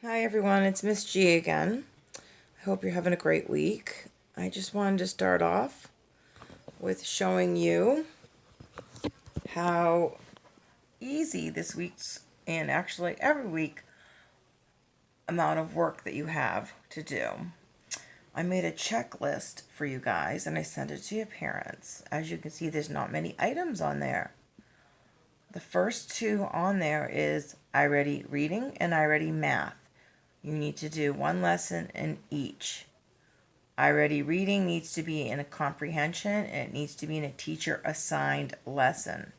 Hi everyone, it's Miss G again. I hope you're having a great week. I just wanted to start off with showing you how easy this week's, and actually every week, amount of work that you have to do. I made a checklist for you guys and I sent it to your parents. As you can see, there's not many items on there. The first two on there is iReady Reading and iReady Math. You need to do one lesson in each. iReady Reading needs to be in a comprehension and it needs to be in a teacher assigned lesson.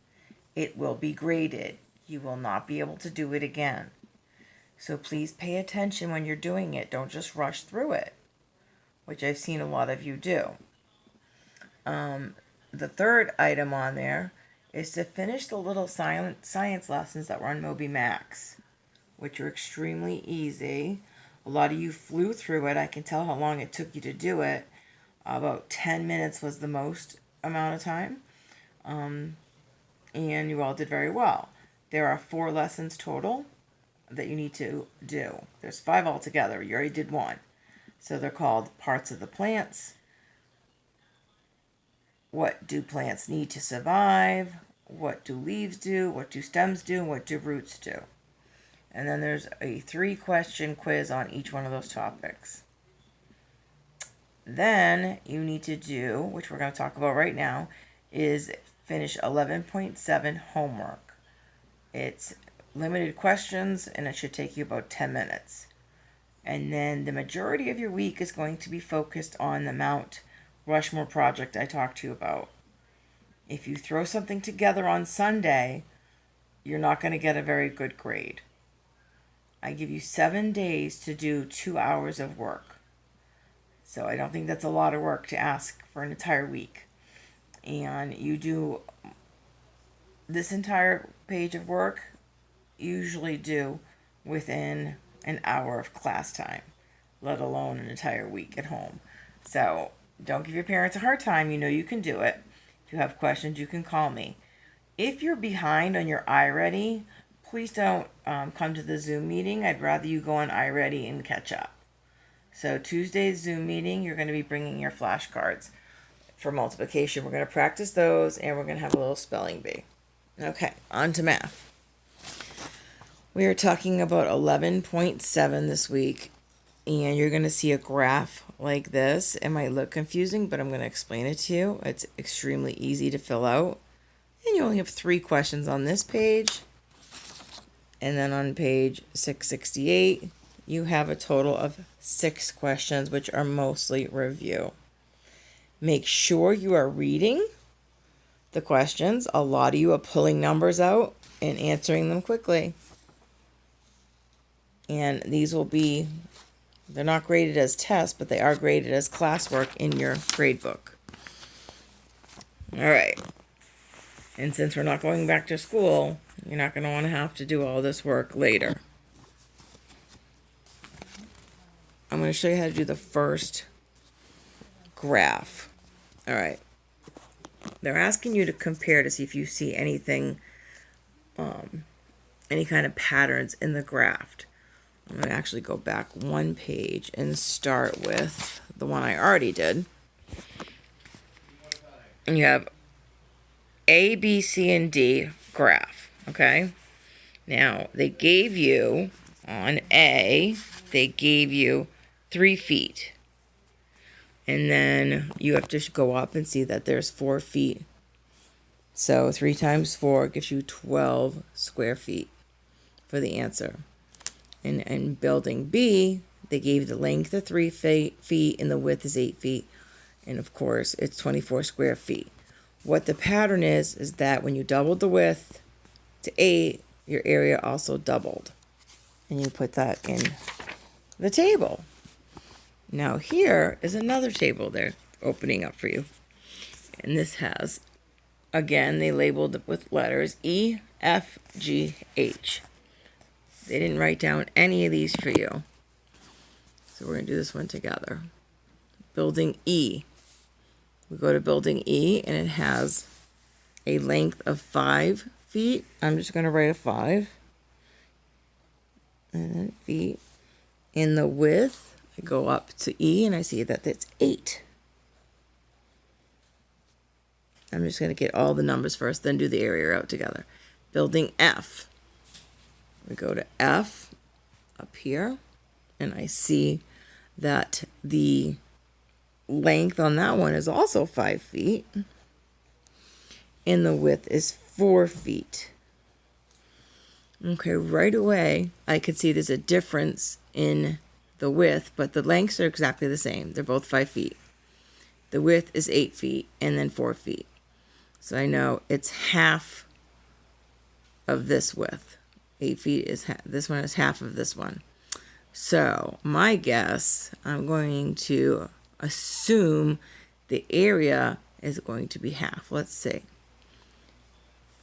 It will be graded. You will not be able to do it again. So please pay attention when you're doing it. Don't just rush through it, which I've seen a lot of you do. The third item on there is to finish the little science lessons that were on Moby Max, which are extremely easy. A lot of you flew through it. I can tell how long it took you to do it. About 10 minutes was the most amount of time. And you all did very well. There are 4 lessons total that you need to do. There's 5 altogether. You already did 1. So they're called Parts of the Plants. What do plants need to survive? What do leaves do? What do stems do? What do roots do? And then there's a 3-question quiz on each one of those topics. Then you need to do, which we're going to talk about right now, is finish 11.7 homework. It's limited questions and it should take you about 10 minutes. And then the majority of your week is going to be focused on the Mount Rushmore project I talked to you about. If you throw something together on Sunday, you're not going to get a very good grade. I give you 7 days to do 2 hours of work. So I don't think that's a lot of work to ask for an entire week. And you do this entire page of work, usually do within an hour of class time, let alone an entire week at home. So don't give your parents a hard time. You know you can do it. If you have questions, you can call me. If you're behind on your iReady, please don't come to the Zoom meeting. I'd rather you go on iReady and catch up. So Tuesday's Zoom meeting, you're going to be bringing your flashcards for multiplication. We're going to practice those and we're going to have a little spelling bee. Okay, on to math. We are talking about 11.7 this week, and you're going to see a graph like this. It might look confusing, but I'm going to explain it to you. It's extremely easy to fill out. And you only have 3 questions on this page. And then on page 668, you have a total of 6 questions, which are mostly review. Make sure you are reading the questions. A lot of you are pulling numbers out and answering them quickly. And these will be, they're not graded as tests, but they are graded as classwork in your grade book. All right. And since we're not going back to school, you're not going to want to have to do all this work later. I'm going to show you how to do the first graph. All right. They're asking you to compare to see if you see anything, any kind of patterns in the graph. I'm going to actually go back 1 page and start with the one I already did. And you have A, B, C, and D graph, okay? Now, they gave you, on A, they gave you 3 feet. And then you have to go up and see that there's 4 feet. So 3 times 4 gives you 12 square feet for the answer. And in building B, they gave the length of 3 feet and the width is 8 feet. And of course, it's 24 square feet. What the pattern is that when you doubled the width to 8, your area also doubled. And you put that in the table. Now here is another table they're opening up for you. And this has, again, they labeled it with letters E, F, G, H. They didn't write down any of these for you. So we're going to do this one together. Building E. We go to building E and it has a length of 5 feet. I'm just going to write a 5. And then feet. In the width, I go up to E and I see that it's 8. I'm just going to get all the numbers first, then do the area out together. Building F. We go to F up here, and I see that the length on that one is also 5 feet. And the width is 4 feet. Okay, right away, I could see there's a difference in the width, but the lengths are exactly the same. They're both 5 feet. The width is 8 feet and then 4 feet. So I know it's half of this width. 8 feet is this one is half of this one. So my guess, I'm going to assume the area is going to be half. Let's see.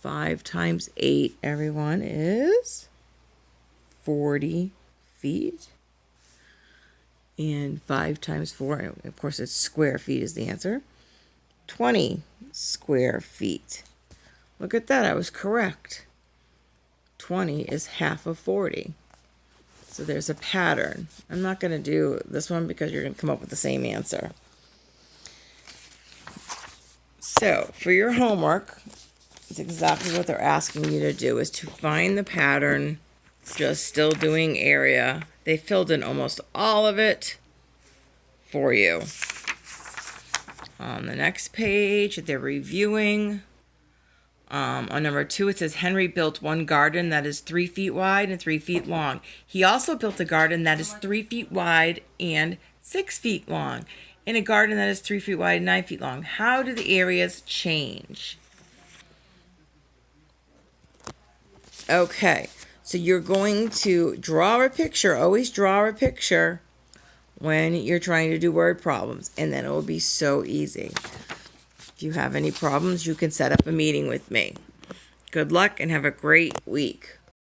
5 times 8, everyone, is 40 feet. And 5 times 4, of course, it's square feet is the answer. 20 square feet. Look at that, I was correct. 20 is half of 40. So there's a pattern. I'm not going to do this one because you're going to come up with the same answer. So for your homework, it's exactly what they're asking you to do, is to find the pattern, just still doing area. They filled in almost all of it for you. On the next page, they're reviewing. On number 2, it says Henry built one garden that is 3 feet wide and 3 feet long. He also built a garden that is 3 feet wide and 6 feet long, and a garden that is 3 feet wide and 9 feet long. How do the areas change? Okay, so you're going to draw a picture. Always draw a picture when you're trying to do word problems, and then it will be so easy. If you have any problems, you can set up a meeting with me. Good luck and have a great week.